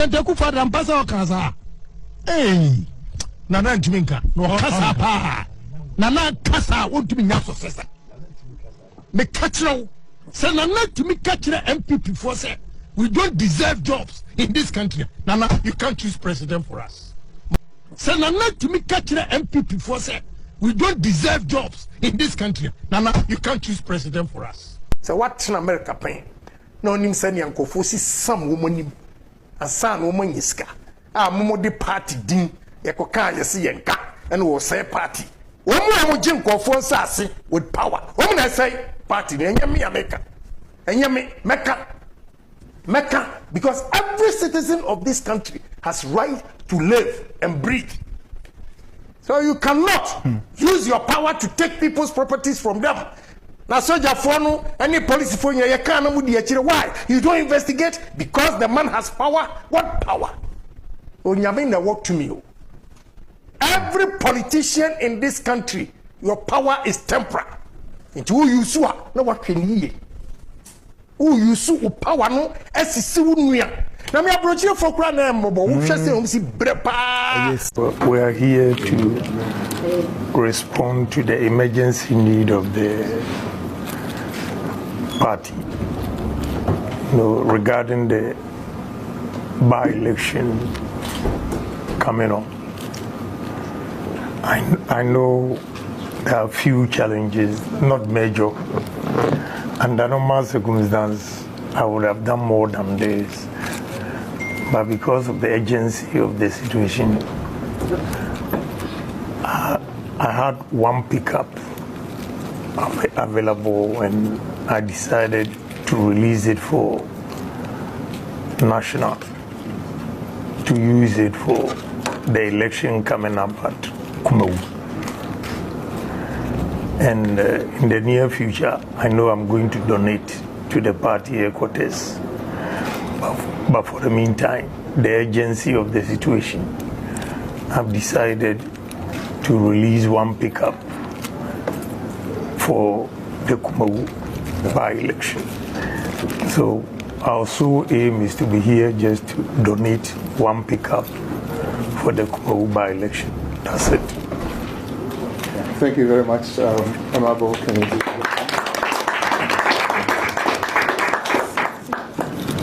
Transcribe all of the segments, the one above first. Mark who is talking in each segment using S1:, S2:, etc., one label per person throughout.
S1: Teku for Rampasa Okaza. Hey, Nana Jiminka, no Casa Pa. Nana Casa won't be now successor. Me catch now. Say Nana to me catch the NPP for say we don't deserve jobs in this country. Nana, you can't choose president for us. Say Nana to me catch the NPP for say we don't deserve jobs in this country. Nana, you can't choose president for us. So what's in America paying? No nim sani anko fosi some woman asan woman yiska. Momo de party din yako kan yesi yenka and will say party. Woman jim kofo nsase with power. Woman I say party enyame America. Enyame Mecca because every citizen of this country has right to live and breathe. So you cannot use your power to take people's properties from them. Now, soldier for any policy for you can't why you don't investigate because the man has power. What power? When you mean the work to me, every politician in this country, your power is temporal. Into who you saw, no what can ye? Who you saw power no as now me approach you for crying mobile.
S2: Yes, we are here to respond to the emergency need of the party. Regarding the by-election coming on. I know there are few challenges, not major. Under normal circumstances, I would have done more than this. But because of the urgency of the situation, I had one pickup available and I decided to release it for national, to use it for the election coming up at Kumawu. And in the near future, I know I'm going to donate to the party headquarters. But for the meantime, the urgency of the situation, I've decided to release one pickup for the Kumawu by-election. So our sole aim is to be here just to donate one pickup for the Kumawu by-election. That's it.
S3: Thank you very much, Honorable Kennedy.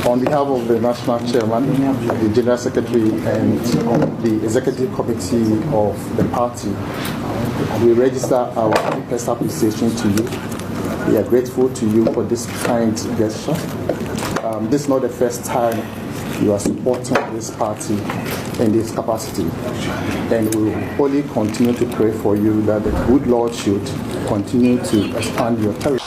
S3: On behalf of the National Chairman, the General Secretary, and the Executive Committee of the party, we register our deepest appreciation to you. We are grateful to you for this kind gesture. This is not the first time you are supporting this party in this capacity. And we will only continue to pray for you that the good Lord should continue to expand your territory.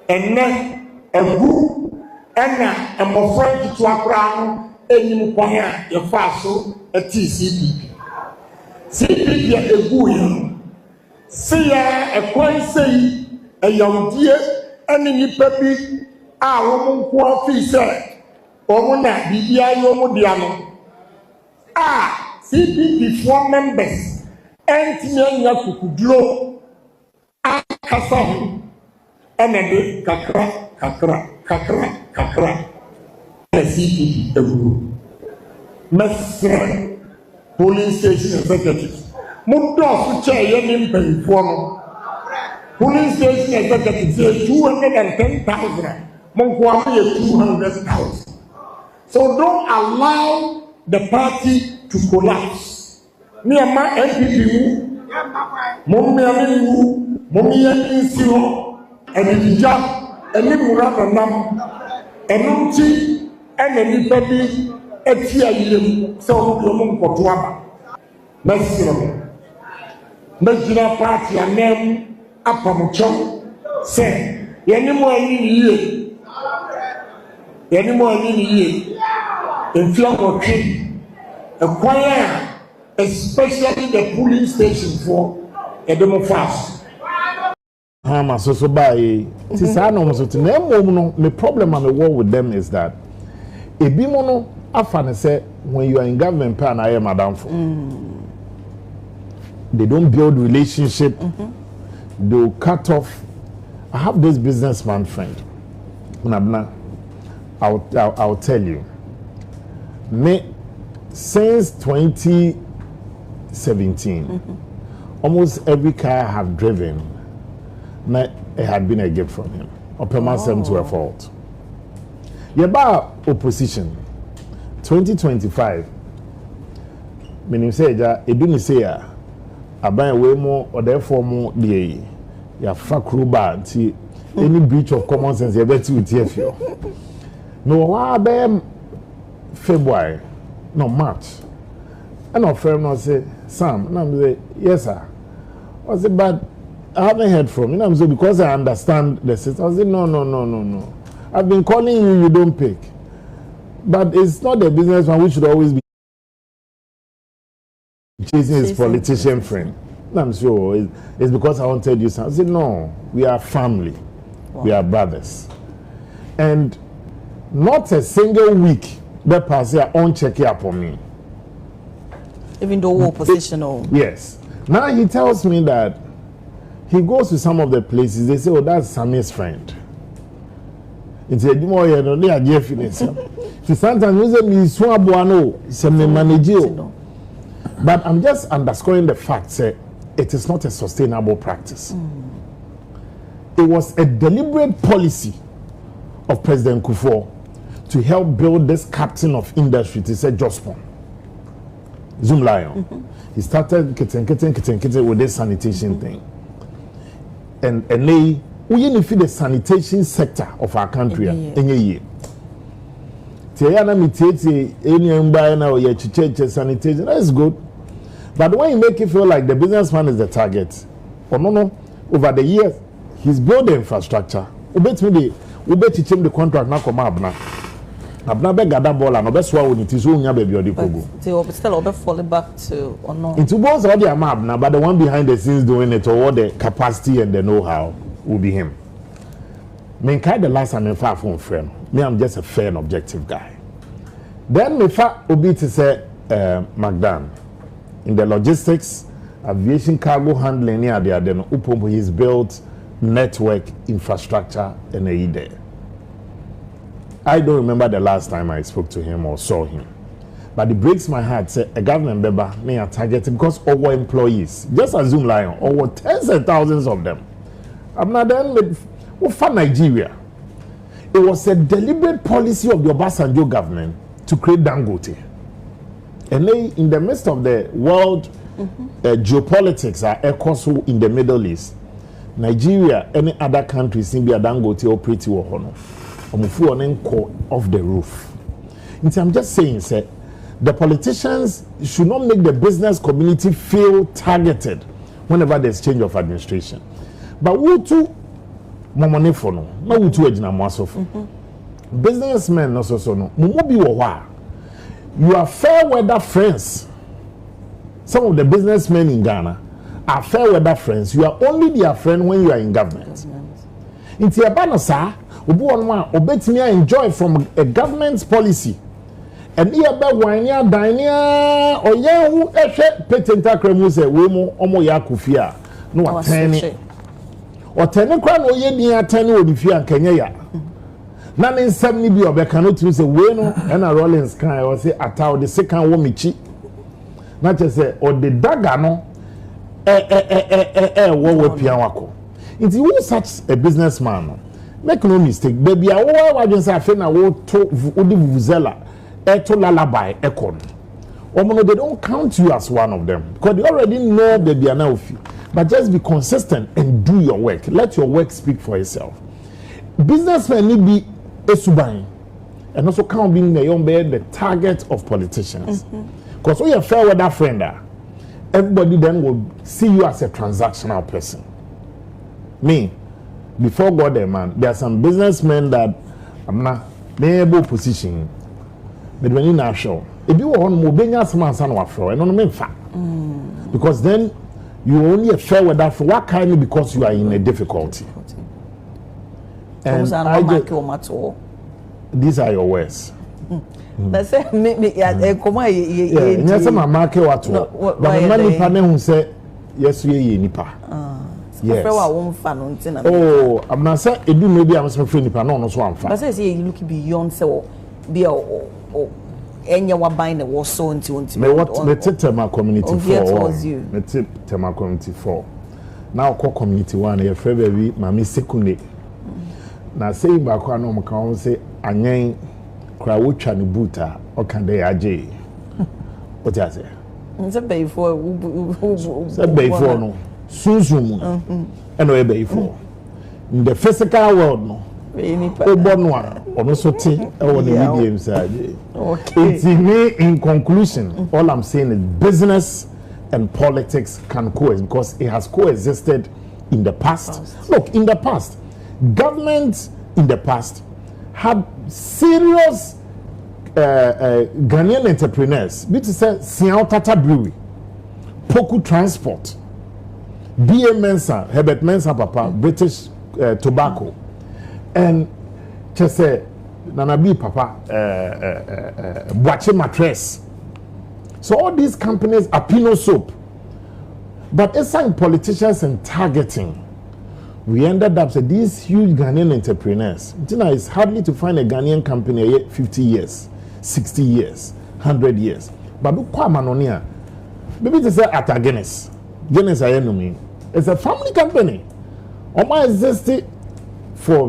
S4: And then a group and a more friend to a crown, and you require your fossil a TCP. CP a good see a coin say a young dear and in the puppy, our woman coffee said, or Mona BBI Modiano. CPP 4 members, and Tiana could draw a Cassahu. And then kakra. CPP Over. Messer police station executives. Mundo chair yenim pay for police station executives 210,000. Monkwame 200,000. So don't allow the party to collapse. Me and my NPP, and the job, and the Muranam, and Nunti, and the baby, and Tia, so Yomon Kotuama. National Party and name Apamuchon say, Yanimo in Flamoki, acquire especially the polling station for a democracy.
S5: Hama so by Tisano so to name the problem and the war with them is that a bimono afan say when you are in government pan I am madam for they don't build relationship, they'll cut off. I have this businessman friend. I'll tell you. Since 2017, almost every car I have driven, it had been a gift from him. Or permanent to a fault. Yeah, about opposition. 2025. Meaning say it didn't say I buy way more or therefore more the crew bad any breach of common sense you bet with TFU. No, why February, no March. And our friend not say, Sam, and I'm say, yes, sir. I said, but I haven't heard from you. I'm say, because I understand the system. I said, no. I've been calling you, you don't pick. But it's not the businessman which should always be chasing his politician friend. I'm sure it's because I wanted you something. I said, no, we are family. Wow. We are brothers. And not a single week that pass here on check up on me.
S6: Even though we're oppositional.
S5: Yes. Now he tells me that he goes to some of the places, they say, oh, that's Sammi's friend. It's a more you know, they are Jeffiness. Sometimes you say me swabo some managerial. But I'm just underscoring the fact that it is not a sustainable practice. It was a deliberate policy of President Kufuor to help build this captain of industry, to say Jospon. Zoom Lion. He started kitten with this sanitation thing. And they we feed the sanitation sector of our country in a year. Sanitation, that is good. But when you make it feel like the businessman is the target, no, over the years, he's built the infrastructure. We bet him the contract now come up now. Abna be gada ball and obeswa woni ti so unya baby odi pogo.
S6: They still fall back to or no.
S5: Into balls all the map now, but the one behind the scenes doing it or the capacity and the know-how will be him. Me kind the last time far from friend. Me I'm just a fair and objective guy. Then me fa obi to say Magdan in the logistics, aviation cargo handling near the Adeno Upombo he's built network infrastructure and a there. I don't remember the last time I spoke to him or saw him. But it breaks my heart, say a government member may are targeted because our employees, just assume Lion, over tens of thousands of them. I'm not done with for Nigeria. It was a deliberate policy of the Obasanjo government to create Dangote. And they, in the midst of the world geopolitics are in the Middle East, Nigeria, any other countries seem to be a Dangote or pretty or honor. Off the roof. And I'm just saying, sir, the politicians should not make the business community feel targeted whenever there's change of administration. But we too, money for no, no we too ejina mwasofu. Businessmen no so no, mumobi wa. You are fair weather friends. Some of the businessmen in Ghana are fair weather friends. You are only their friend when you are in government. In Tiabano, sir. Obetimi enjoy from a government's policy. And here be wanya dania or yehu ehwe patent akremu se we mo omo yakufia no atene o tene kwa no ye din atene odifia nkanya ya na ne nsam ni bi obeka no tu se we no na Rollins kan o se ataw de second wo michi na che se o de daga no wo pia wako. It's who such a businessman. Make no mistake, baby. I was just saying, I will to vuvuzela, to lullaby, econ. They don't count you as one of them because they already know baby are now. But just be consistent and do your work. Let your work speak for itself. Businessmen need be a subine, and also can't be the target of politicians. Because when you're fair with that friend, everybody then will see you as a transactional person. Me. Before God, man, there are some businessmen that I'm not able position. But when you're not sure, if you want more, be not someone son of a and on the fact. Because then you only a fair with that for what kind of because you are in a difficulty. And these are your words.
S6: Let's say me come on
S5: yes, my market what but the money panel who say yes we nipa. Yes.
S6: Oh,
S5: I'm not saying it do maybe I'm some friend no so am fa.
S6: But say you look beyond so be or enya wa buying the war so until
S5: me what me tema community for. Me tema community for. Now call community 1 e frɛ baby mami sekune. Na say ba kwa no mka say anyen kra wo twa ne buta o kan dey age. What you say?
S6: Say before
S5: no. Sunsumu. And we before. In the physical world no. Obonwa ono so ti e wo the medium side. Okay. It's me in conclusion all I'm saying is business and politics can coexist because it has coexisted in the past. Look, in the past, governments in the past had serious Ghanaian entrepreneurs. Which is Sian Tata Brewery, Poku Transport, B.A. Mensah, Herbert Mensah Papa, British Tobacco, and just say Nanabi Papa, Boache Mattress. So all these companies are Pino soap. But aside politicians and targeting, we ended up saying these huge Ghanaian entrepreneurs. It's hardly to find a Ghanaian company 50 years, 60 years, 100 years. But look, Manonia, maybe they say attâck Guinness. Guinness, I know me. It's a family company. Oma existed for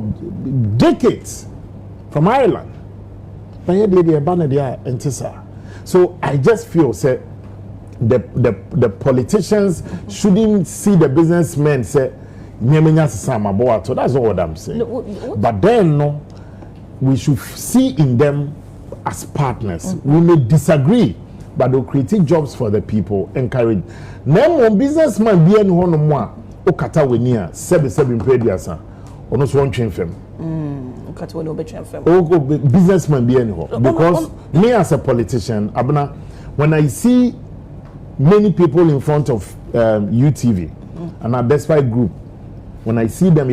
S5: decades from Ireland. But yet they are banned there in Tisa. So I just feel say the politicians shouldn't see the businessmen say that's all what I'm saying. But then no, we should see in them as partners. We may disagree, but they'll create jobs for the people, encourage. Now businessman be any one more okata wenia seven prediasa or no one train firm. Businessman be anyhow. Because me as a politician, Abna, when I see many people in front of UTV and our despite group, when I see them,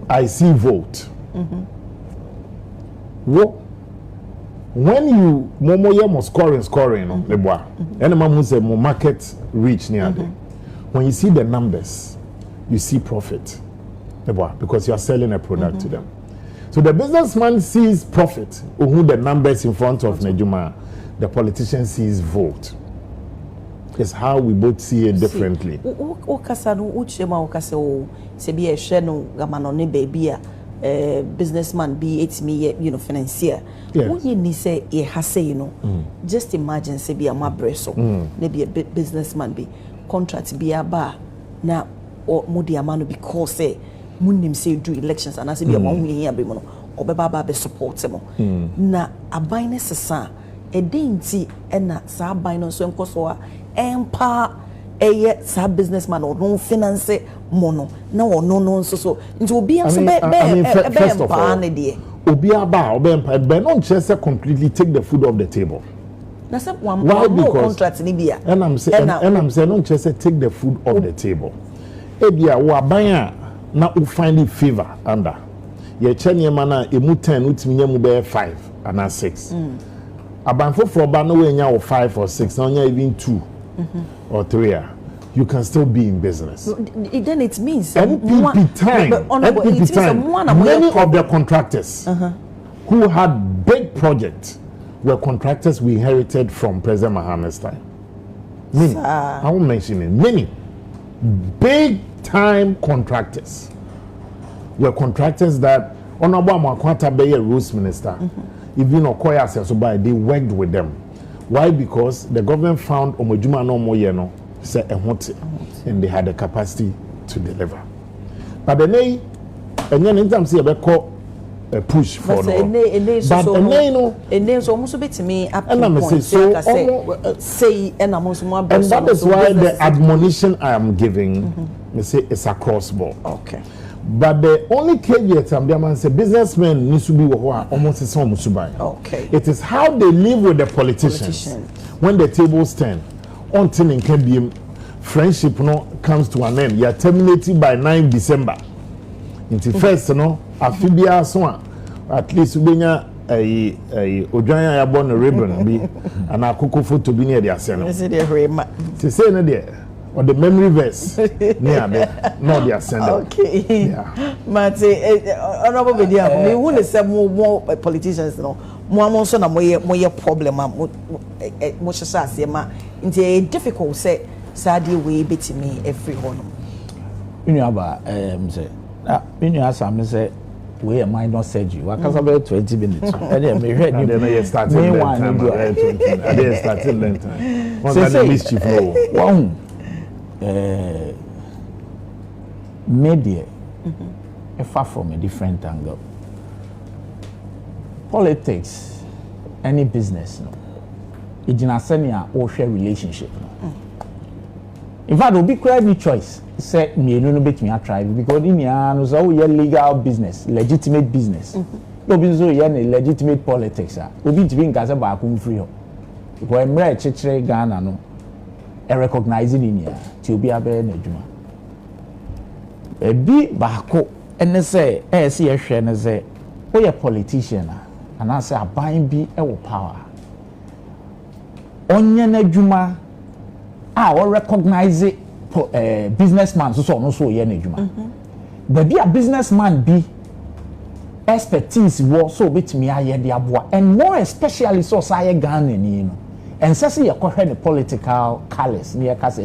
S5: I see vote. When you momo scoring, and mom say more market reach near when you see the numbers, you see profit. Because you are selling a product to them. So the businessman sees profit, who the numbers in front of Nejuma, the politician sees vote. It's how we both see it differently.
S6: Businessman be it's me, financier. Yes. You say just imagine say be a mabreso, maybe a businessman be contract be a bar now or mudi amano because say munim say do elections and I say be a one here be mono or baba be support them. Na a biness sa a dainty and na sa bino so encoso empa a sa businessman or no finance mono no no so it will be a first of all
S5: Obia ba but not just completely take the food off the table.
S6: Why? Because
S5: and I'm saying don't just take the food off the table. Ebia wa banya na u find it favor under. Ye chenye mana emu 10 utimi mu be 5 and 6. Abanfo for ba no we nya 5 or 6 na nya even 2 or 3. You can still be in business.
S6: Then it means
S5: NPP time. Many of the contractors who had big projects were contractors we inherited from President Mahamad's time. Many. I won't mention it. Many big time contractors were contractors that Honorable Makwata Beye Rules Minister, even Okoya Sesobai, they worked with them. Why? Because the government found Omojuma no Moyeno and they had the capacity to deliver. But the nay, and then in terms of a push for
S6: but so almost a bit to me up and say and that
S5: is why the admonition I am giving say it's across board.
S6: Okay.
S5: But the only caveat I'm say businessmen needs to be almost the same.
S6: Okay.
S5: It is how they live with the politicians. When the tables turn. Until in KBM friendship comes to an end. You are terminated by 9 December. Until first, Afibia so at least Ojanya ya born a ribbon be and a cocoa photo be near the Aseno. To say no there. Or the memory verse near there, not the Aseno.
S6: Okay.
S5: Yeah.
S6: But honorable media, we want to more politicians, no. More so na more problem, much as it's difficult say, sadly, we beat me every one.
S7: You know about say, you know, some say. We are minor surgery. What can about 20 minutes? And then we heard you.
S5: Then I started I didn't start till time. One mischief
S7: one media far from a different angle. Politics, any business, no. It's in a senior or share relationship. In fact, it will be every choice. Say me no bet me a try because in here no so we legal business, legitimate business. No be so here legitimate politics. Obi to be in Gaza ba ku free ho. Because emre chechire Ghana no e recognizing in here ti obi abe na adwuma. Ebi ba ko ene say e se ye hwe ne say wo ye politician and I say aban bi e wo power. Onye na adwuma or recognize it businessman so no so ye na adwuma. But be a businessman be expertise wo so betimi aye de aboa and more especially so say Ghana ni no. And say ye kohwe the political callous near case